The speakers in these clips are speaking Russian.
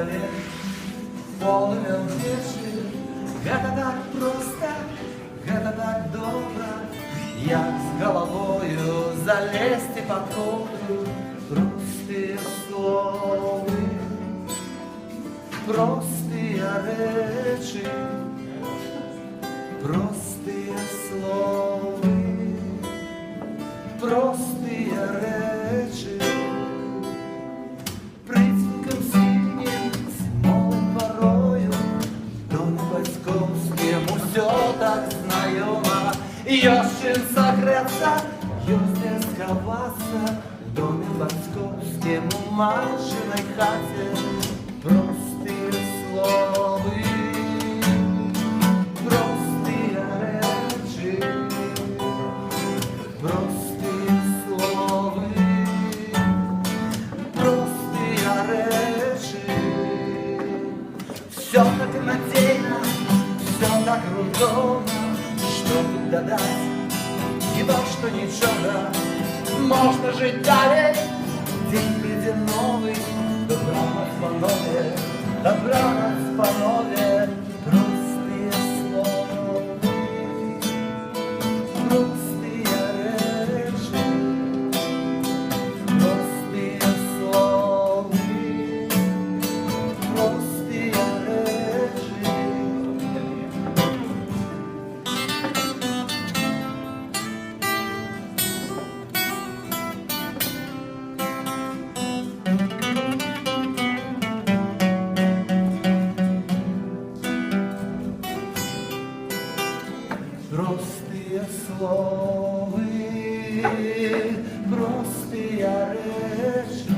лет полымем вечер. Это так просто, это так добро, як з головою залезти под ковдру. Простые словы, простые речи, простые словы, простые речи. Притінком синім, зимовим порою, доме батьковським усё так знайомо. Есть чем согреться, есть где сковаться, в доме батьковским у Машиной хате. Простые словы, простые речи, простые словы, простые речи. Все так надейно, все так рудно, что тут додать, и то, что ничего. Можно жить далее, день ледяной. Добраночь, панове, добраночь, панове. Простые слова, простые речи, простые слова, простые речи. Простые словы, простые речи,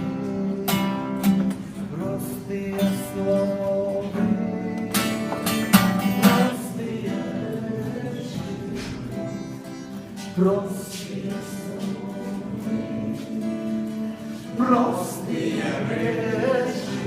простые словы, простые речи, простые словы, простые речи.